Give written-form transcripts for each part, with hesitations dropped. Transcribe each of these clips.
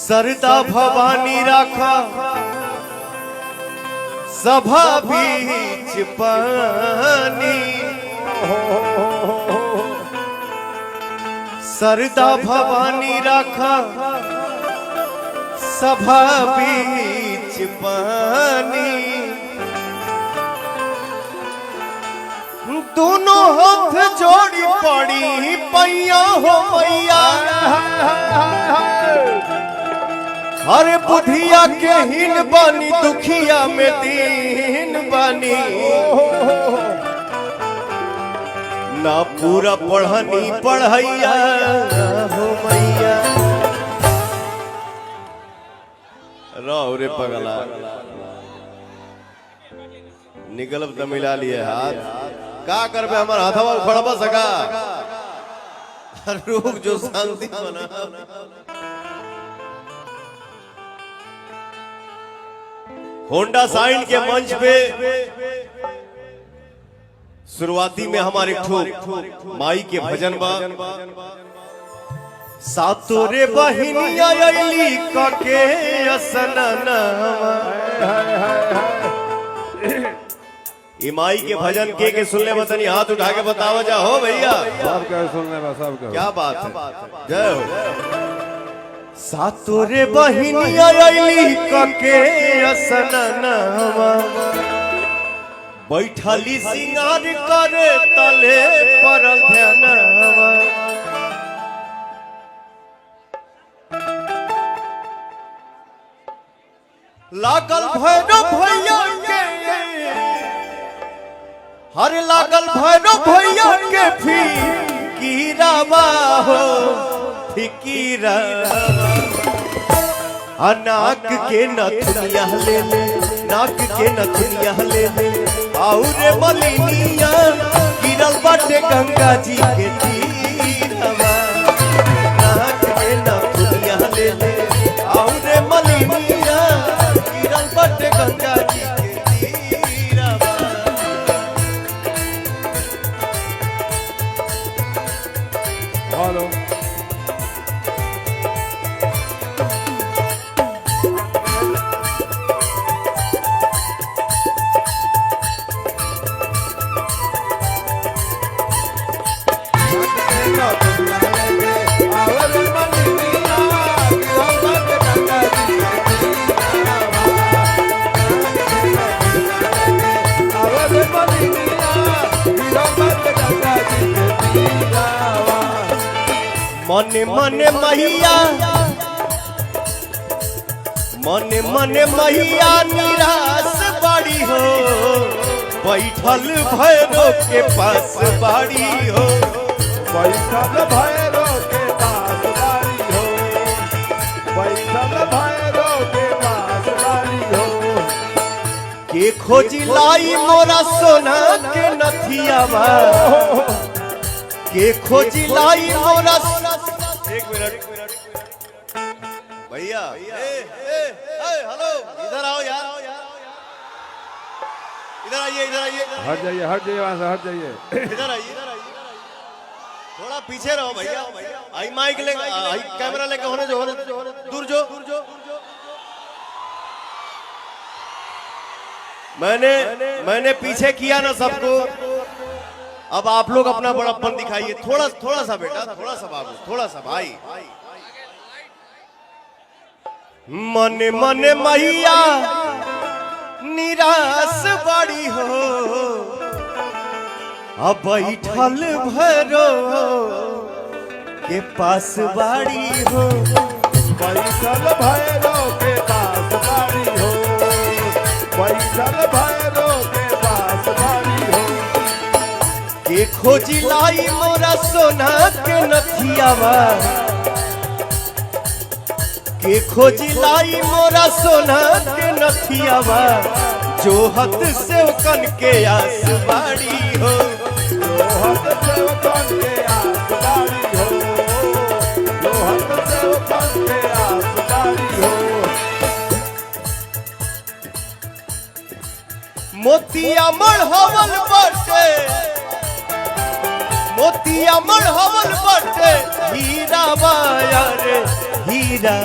सरदा भवानी राखा सभा बीच पानी, सरदा भवानी राखा सभा बीच पानी, दोनों हाथ जोड़ी पड़ी पैया हो मैया, अरे बुधिया के हीन बानी दुखिया में दीन बानी, ना पूरा पढ़नी पढ़ैया हो मैया। रो रे पगला निकलब तो मिला लिए हाथ, का करबे हमार हाथवा उखड़बा सका, रुक जो शांति बना। होंडा साइन के मंच पे शुरुआती में हमारे माई के भजन बा, सातोरे बहिनिया अइली कके असनना, ये माई के भजन के सुनले बतनी हाथ उठा के बतावा जा हो भैया, सब के सुनले बा सब के, क्या बात है, जय हो। सातोरे बहिनिया अइली कके असननवा, बैठली सिंगार करे तले परल ध्यानवा, लागल भैरव भैया के, हर लागल भैरव भैया के फिकीरावा हो फिकीरा, नाक के नथुनिया ले ले, नाक के नथुनिया ले ले, आउरे मलिनिया गिरल बाटे गंगा जी के तीरवा, नाक के नथुनिया ले ले, आउरे मलिनिया गिरल बाटे गंगा जी के तीरवा। हेलो मने मने मैया, मने मने मैया निराश बाड़ी हो, बैठल भैरो के पास बाड़ी हो, बैठल भैरो के पास बाड़ी हो, बैठल भैरो के पास बाड़ी हो, के खोजी लाई मोरा सोना के नथियावा, के खोजी लाई मोरा। एक मिनट भैया, हेलो इधर आओ यार, इधर आइए, इधर आइए, हट जाइए, हट जाइए वहां से, हट जाइए, इधर आइए, थोड़ा पीछे रहो भैया, आई माइक लेके, आई कैमरा लेके, होने जो, दूर जो। मैंने पीछे किया ना सबको, अब आप लोग अपना बड़प्पन दिखाइए, थोड़ा सा बेटा, थोड़ा सा बाबू, थोड़ा सा भाई। मने मने मैया निराश बाड़ी हो, अब बैठल भैरो के पास बाड़ी हो, बैठल भैरो के पास बाड़ी हो, बैठल भैरो के पास बाड़ी हो, के खोजी लाई मोरा सोना के नथियावा, के खोजी लाई मोरा सोना के नथियावा, जो हद से कन के आस बाड़ी हो, जो हद से कन के आस बाड़ी हो, जो हद से मोतिया मढ़वल बटे मोतिया मढ़वल बटे हीरा रे हीरा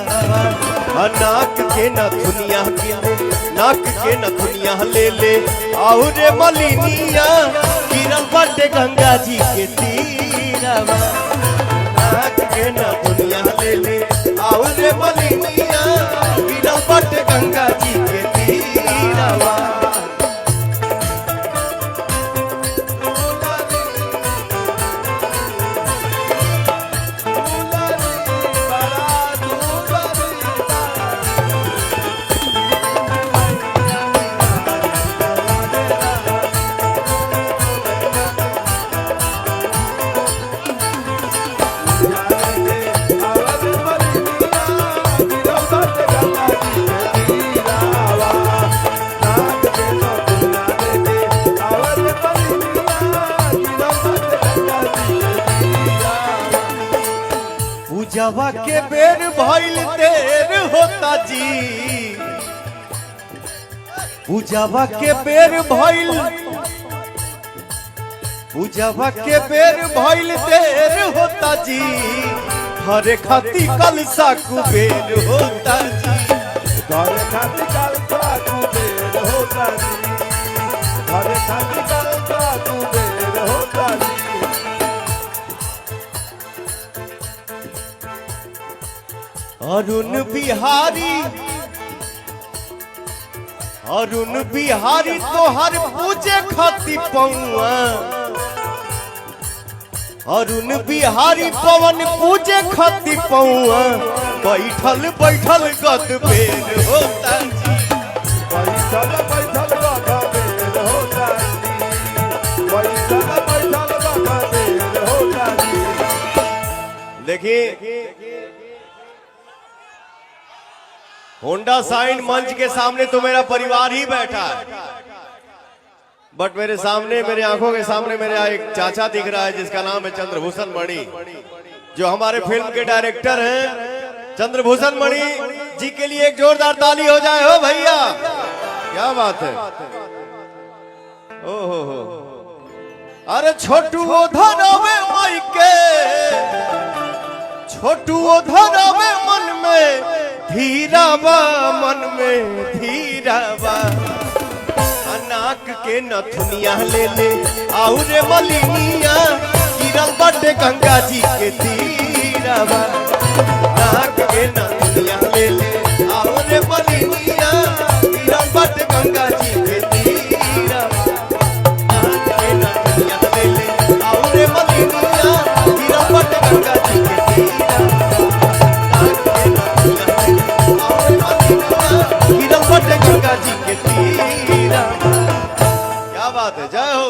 नाक के न दुनिया गिले नाक के न दुनिया ले ले आओ रे मलिनिया गिरल बटे गंगा जी के तीरवा नाक के न दुनिया ले ले आओ रे मलिनिया गिरल बटे गंगा जी के तीरवा पूजवा के बेर भइल देर होता जी पूजवा के बेर भइल पूजवा के बेर भइल देर होता जी हरे खाती कलसा कुबेर होता जी घरे खाती कलसा कुबेर होता जी घरे खाती कलसा कुबेर होता जी अरुण बिहारी तोहर पूजे खाती पौआ अरुण बिहारी पवन पूजे खाती पौआ बैठल बैठल गद बेर होता जी बैठल बैठल गद बेर होता जी बैठल बैठल गद बेर होता जी देखिए होंडा साइन मंच के सामने तो मेरा परिवार ही बैठा है बट मेरे सामने मेरे आंखों के सामने मेरे एक चाचा दिख रहा है जिसका नाम है चंद्रभूषण मणि जो हमारे फिल्म के डायरेक्टर हैं। चंद्रभूषण मणि जी के लिए एक जोरदार ताली हो जाए हो भैया क्या बात है। ओहो हो अरे छोटू धरावे माई के छोटू धरावे मन में धीरावा मन में धीरावा नाक के नथुनिया ले ले आओ रे मलिनिया गिरल बटे गंगा जी के तीरवा नाक के नथुनिया ले ले आओ रे मलिनिया गिरल बटे गंगा जी के तीरवा नाक के नथुनिया ले ले आओ रे मलिनिया गिरल बटे गंगा जी के गंगा जी के तीरा क्या बात है। जय हो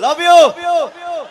लव यू।